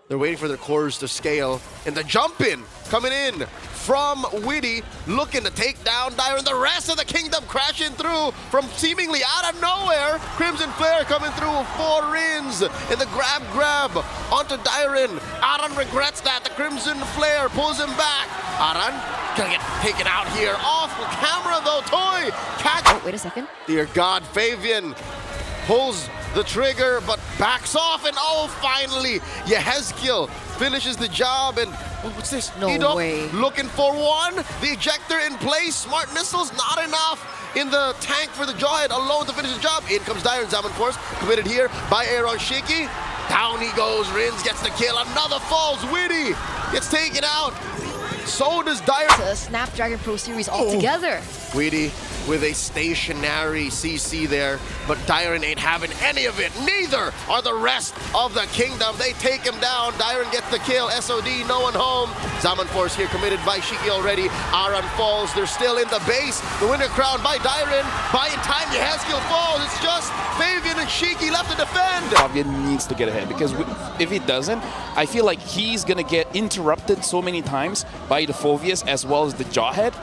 They're waiting for their cores to scale. And the jump in coming in from Witty, looking to take down Dyron. The rest of the kingdom crashing through from seemingly out of nowhere. Crimson Flare coming through with 4 Rins. And the grab onto Dyron. Aran regrets that. The Crimson Flare pulls him back. Aran gonna get taken out here. Off camera though. Toy catch. Oh, wait a second. Dear God, Fabian pulls the trigger, but backs off, and oh, finally, Yehezkiel finishes the job, and oh, what's this? No Edom way. looking for one. The ejector in place. Smart missiles, not enough. In the tank for the Jawhead alone to finish the job. In comes Dyron. Zaman Force committed here by Aaron Shiki. Down he goes. Rins gets the kill. Another falls. Witty gets taken out. So does Dyron. The Snapdragon Pro Series altogether. Witty with a stationary CC there, but Dyron ain't having any of it. Neither are the rest of the kingdom. They take him down. Dyron gets the kill. SOD, no one home. Zaman Force here committed by Shiki already. Aran falls. They're still in the base. The winner crowned by Dyron. By in time, Yehezkiel falls. It's just Fabian and Shiki left to defend. Fabian needs to get ahead, because if he doesn't, I feel like he's gonna get interrupted so many times by the Phovius as well as the Jawhead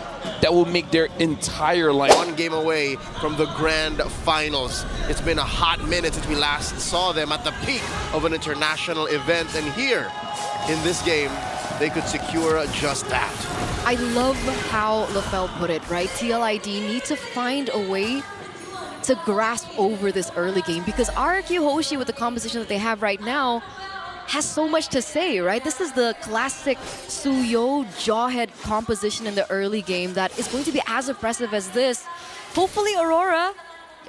that will make their entire line. One game away from the grand finals. It's been a hot minute since we last saw them at the peak of an international event, and here in this game they could secure just that. I love how LaFell put it, right? TLID need to find a way to grasp over this early game, because RRQ HOSHI, with the composition that they have right now, has so much to say, right? This is the classic Suyo Jawhead composition in the early game that is going to be as impressive as this. Hopefully Aurora,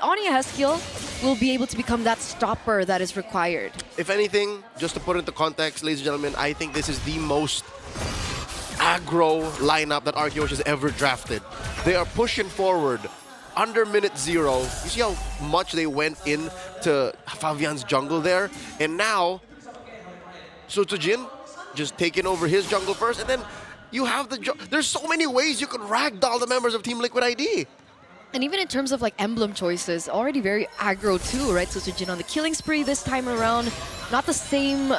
on Yehezkiel, will be able to become that stopper that is required. If anything, just to put it into context, ladies and gentlemen, I think this is the most aggro lineup that RRQ HOSHI has ever drafted. They are pushing forward under minute 0. You see how much they went into Fabian's jungle there? And now, Sutujin just taking over his jungle first, and then you have the... There's so many ways you could ragdoll the members of Team Liquid ID. And even in terms of like emblem choices, already very aggro too, right? Sutujin on the killing spree this time around. Not the same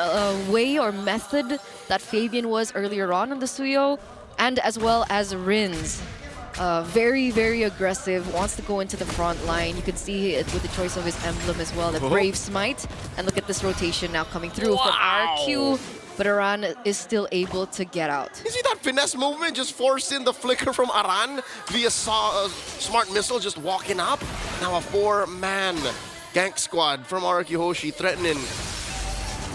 way or method that Fabian was earlier on the Suyo, and as well as Rins. Very, very aggressive, wants to go into the front line. You can see it with the choice of his emblem as well, the Brave Smite. And look at this rotation now coming through from RQ, but Aran is still able to get out. You see that finesse movement? Just force in the flicker from Aran via smart missile, just walking up. Now a 4-man gank squad from RRQ HOSHI threatening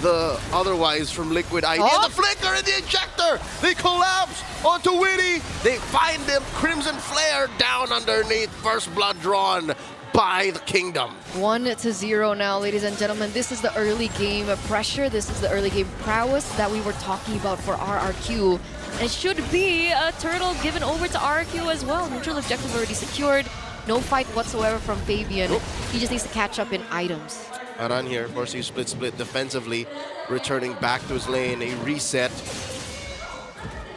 the otherwise from Liquid ID. And the flicker and the ejector! They collapse onto Witty. They find him. Crimson Flare down underneath. First blood drawn by the kingdom. 1-0 now, ladies and gentlemen. This is the early game pressure. This is the early game prowess that we were talking about for RRQ. And it should be a turtle given over to RRQ as well. Neutral objective already secured. No fight whatsoever from Fabian. He just needs to catch up in items. Aran here, forcing split defensively, returning back to his lane, a reset.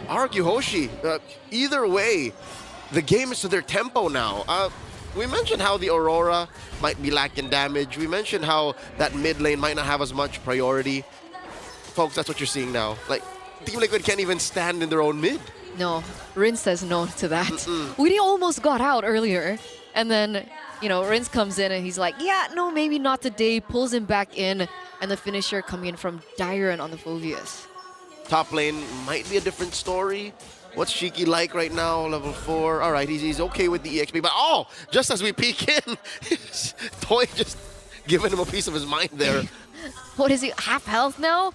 RRQ HOSHI, either way, the game is to their tempo now. We mentioned how the Aurora might be lacking damage. We mentioned how that mid lane might not have as much priority. Folks, that's what you're seeing now. Like, Team Liquid can't even stand in their own mid. No, Rin says no to that. We almost got out earlier, and then, you know, Rins comes in and he's like, yeah, no, maybe not today. Pulls him back in, and the finisher coming in from Dyron on the Phovius. Top lane might be a different story. What's Shiki like right now? Level 4. All right, he's okay with the EXP, but oh, just as we peek in, Toy just giving him a piece of his mind there. What is he, half health now?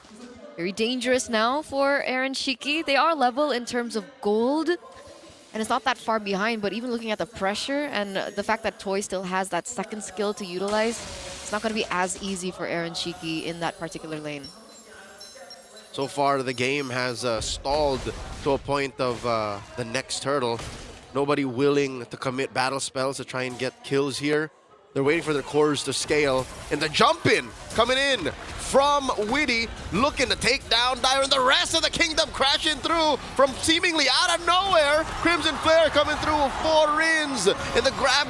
Very dangerous now for Aaron Shiki. They are level in terms of gold, and it's not that far behind, but even looking at the pressure and the fact that Toy still has that second skill to utilize, it's not going to be as easy for Aaron Shiki in that particular lane. So far, the game has stalled to a point of the next turtle. Nobody willing to commit battle spells to try and get kills here. They're waiting for their cores to scale. And the jump in coming in from Witty, looking to take down Dyron. The rest of the kingdom crashing through from seemingly out of nowhere. Crimson Flare coming through with 4 Rins. And the grab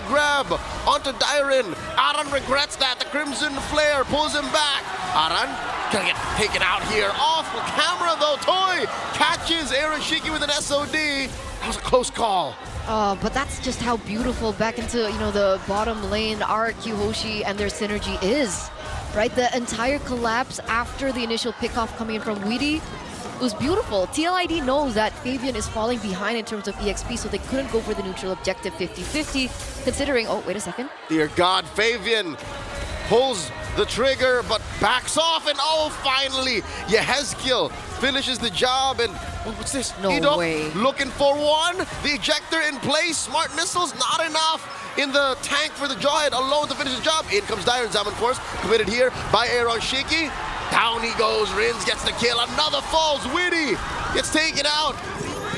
onto Dyron. Aran regrets that. The Crimson Flare pulls him back. Aran gonna get taken out here. Off Multiple camera though. Toy catches Aaron Shiki with an SOD. That was a close call. But that's just how beautiful back into the bottom lane RRQ HOSHI and their synergy is, right? The entire collapse after the initial pickoff coming in from Weedy, it was beautiful. TLID knows that Fabian is falling behind in terms of EXP, so they couldn't go for the neutral objective 50-50, considering, oh, wait a second. Dear God, Fabian pulls the trigger, but backs off, and oh, finally, Yehezkiel finishes the job, and oh, what's this? No Edop way. looking for one. The ejector in place. Smart missiles, not enough. In the tank for the Jawhead alone to finish the job. In comes Dire and Zaman Force, committed here by Aaron Shiki. Down he goes, Rins gets the kill. Another falls, Witty gets taken out.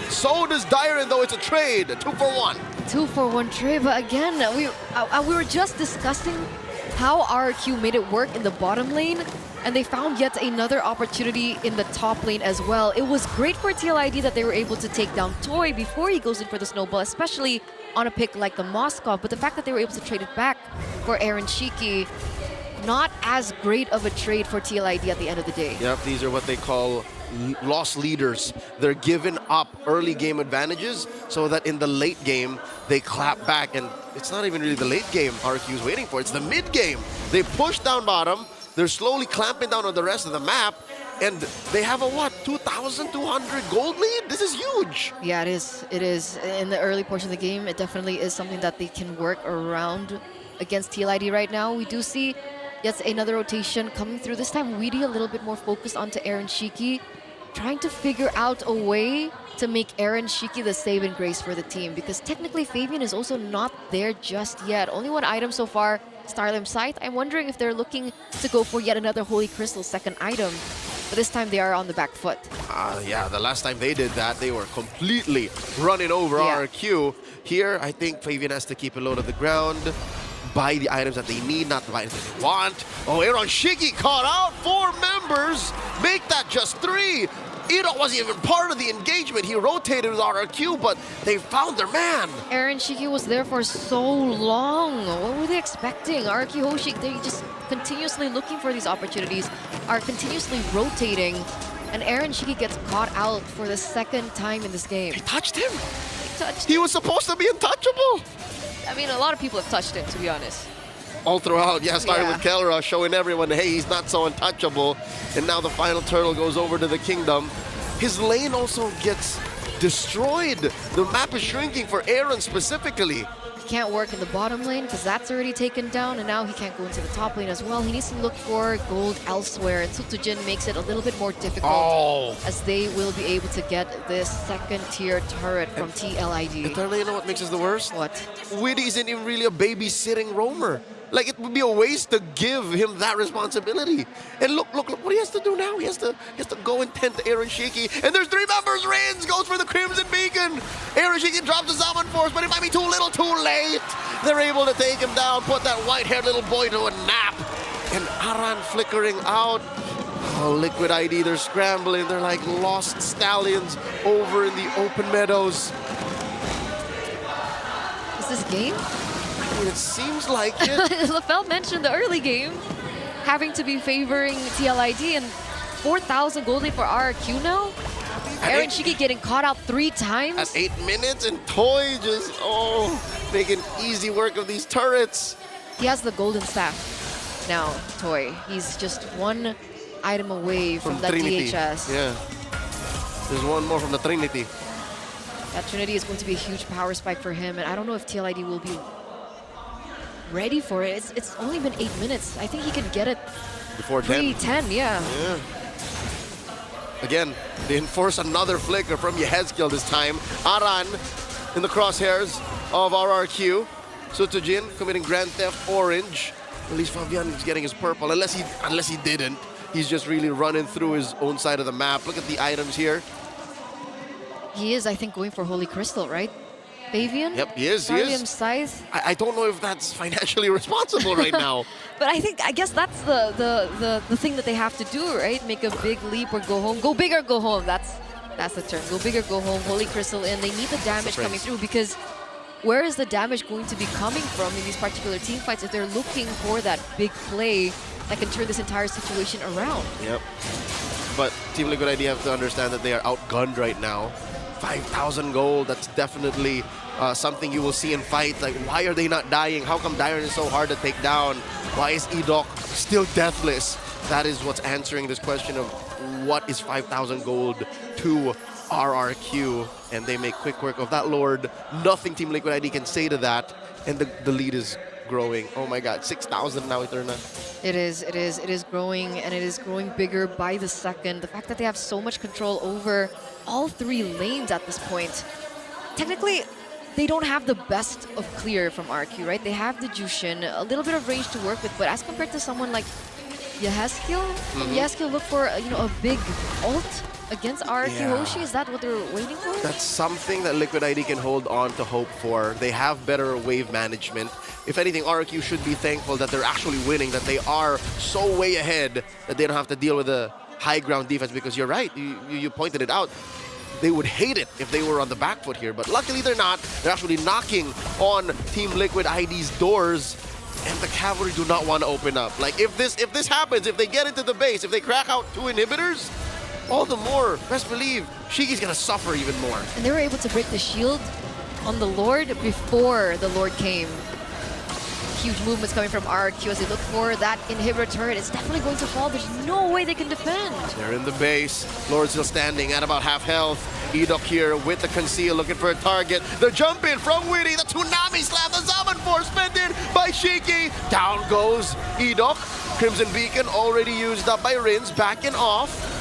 So does Dire, though it's a trade, 2-for-1. 2-for-1 trade, but again, we were just discussing how RRQ made it work in the bottom lane, and they found yet another opportunity in the top lane as well. It was great for TLID that they were able to take down Toy before he goes in for the snowball, especially on a pick like the Moskov, but the fact that they were able to trade it back for Aaron Shiki, not as great of a trade for TLID at the end of the day. Yep, these are what they call lost leaders. They're giving up early game advantages so that in the late game, they clap back. And it's not even really the late game RRQ is waiting for, it's the mid game. They push down bottom, they're slowly clamping down on the rest of the map, and they have a, what, 2,200 gold lead? This is huge. Yeah, it is. It is. In the early portion of the game, it definitely is something that they can work around against TLID right now. We do see yet another rotation coming through. This time, Weedy a little bit more focused onto Aaron Shiki, trying to figure out a way to make Aaron Shiki the save and grace for the team, because technically Fabian is also not there just yet. Only one item so far, Starlim Sight. I'm wondering if they're looking to go for yet another Holy Crystal second item, but this time they are on the back foot. Yeah, the last time they did that, they were completely running over RRQ. Here, I think Fabian has to keep it low to the ground, buy the items that they need, not the items that they want. Oh, Aaron Shiki caught out 4 members, make that just 3. Ito wasn't even part of the engagement. He rotated with RRQ, but they found their man. Aaron Shiki was there for so long. What were they expecting? RRQ HOSHI, they're just continuously looking for these opportunities, are continuously rotating, and Aaron Shiki gets caught out for the second time in this game. He touched him. He touched He was supposed to be untouchable. I mean, a lot of people have touched him, to be honest. All throughout, yeah, starting with Kelra, showing everyone, hey, he's not so untouchable. And now the final turtle goes over to the Kingdom. His lane also gets destroyed. The map is shrinking for Aaron specifically. He can't work in the bottom lane because that's already taken down, and now he can't go into the top lane as well. He needs to look for gold elsewhere, and Sutujin makes it a little bit more difficult as they will be able to get this second-tier turret from TLID. And you know what makes us the worst? What? Widdy isn't even really a babysitting roamer. Like, it would be a waste to give him that responsibility. And look what he has to do now. He has to go and tend to Aaron Shiki. And there's 3 members. Rins goes for the Crimson Beacon. Aaron Shiki drops the Zaman Force, but it might be too little, too late. They're able to take him down, put that white-haired little boy to a nap. And Aran flickering out. Oh, Liquid ID, they're scrambling. They're like lost stallions over in the open meadows. Is this game? I mean, it seems like it. LaFell mentioned the early game having to be favoring TLID, and 4,000 gold lead for RRQ now. Aaron Shiki getting caught out 3 times. At 8 minutes, and Toy just, making easy work of these turrets. He has the golden staff now, Toy. He's just 1 item away from that Trinity. DHS. Yeah. There's 1 more from the Trinity. That Trinity is going to be a huge power spike for him, and I don't know if TLID will be ready for it. It's only been 8 minutes. I think he can get it Before 10. pre-10, yeah. Again, they enforce another flicker from Yehezkiel this time. Aran in the crosshairs of RRQ. Sutujin committing Grand Theft Orange. At least Fabian is getting his purple, unless he didn't. He's just really running through his own side of the map. Look at the items here. He is, I think, going for Holy Crystal, right? Fabian? Yep, he is. Scythe. I don't know if that's financially responsible right now. But I guess that's the thing that they have to do, right? Make a big leap or go home. Go big or go home. That's the term. Go big or go home. Holy Crystal in. They need the damage coming through, because where is the damage going to be coming from in these particular team fights if they're looking for that big play that can turn this entire situation around? Yep. but Team Liquid ID have to understand that they are outgunned right now. 5,000 gold, that's definitely something you will see in fights. Like, why are they not dying? How come Dyron is so hard to take down? Why is Edok still deathless? That is what's answering this question of what is 5,000 gold to RRQ, and they make quick work of that Lord. Nothing Team Liquid ID can say to that, and the lead is growing. Oh my god, 6,000 now, Eterna. It is growing, and it is growing bigger by the second. The fact that they have so much control over all 3 lanes at this point. Technically, they don't have the best of clear from RQ, right? They have the Jushin, a little bit of range to work with, but as compared to someone like Yehezkiel, Yehezkiel look for a big ult against RRQ Hoshi. Is that what they're waiting for? That's something that Liquid ID can hold on to hope for. They have better wave management. If anything, RRQ should be thankful that they're actually winning, that they are so way ahead that they don't have to deal with the high ground defense, because you're right, you pointed it out. They would hate it if they were on the back foot here, but luckily they're not. They're actually knocking on Team Liquid ID's doors, and the cavalry do not want to open up. Like, if this happens, if they get into the base, if they crack out 2 inhibitors, all the more, best believe, Shiki's gonna suffer even more. And they were able to break the shield on the Lord before the Lord came. Huge movements coming from RRQ as they look for that inhibitor turret. It's definitely going to fall. There's no way they can defend. They're in the base. Lord still standing at about half health. Edok here with the conceal, looking for a target. The jump in from Witty, the Tsunami Slam, the Zaman Force spent in by Shiki. Down goes Edok. Crimson Beacon already used up by Rins, backing off.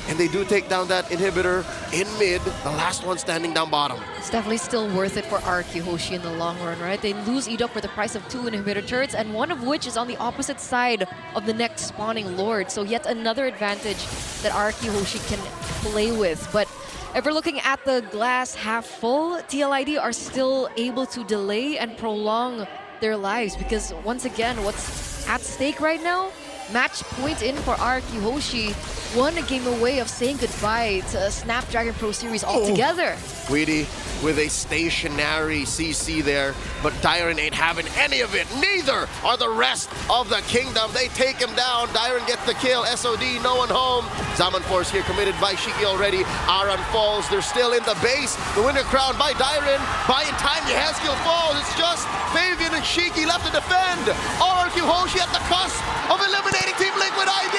And they do take down that inhibitor in mid, the last one standing down bottom. It's definitely still worth it for RRQ Hoshi in the long run, right? They lose Edok for the price of 2 inhibitor turrets, and one of which is on the opposite side of the next spawning Lord. So yet another advantage that RRQ Hoshi can play with. But if we're looking at the glass half full, TLID are still able to delay and prolong their lives, because once again, what's at stake right now? Match point in for RRQ Hoshi, 1 game away of saying goodbye to a Snapdragon Pro Series altogether. Weedy with a stationary CC there, but Dyron ain't having any of it. Neither are the rest of the kingdom. They take him down. Dyron gets the kill. SOD, no one home. Zaman Force here committed by Shiki already. Aran falls. They're still in the base. The winner crowned by Dyron. Buying time, Yehezkiel falls. It's just Fabian and Shiki left to defend. RRQ Hoshi at the cusp of eliminating Team Liquid ID.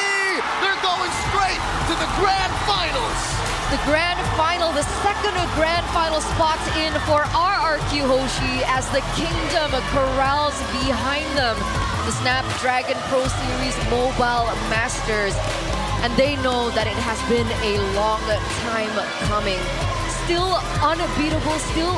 They're going straight to the grand finals. The grand final, the second grand final spot in for RRQ Hoshi as the kingdom corrals behind them the Snapdragon Pro Series Mobile Masters. And they know that it has been a long time coming. Still unbeatable, still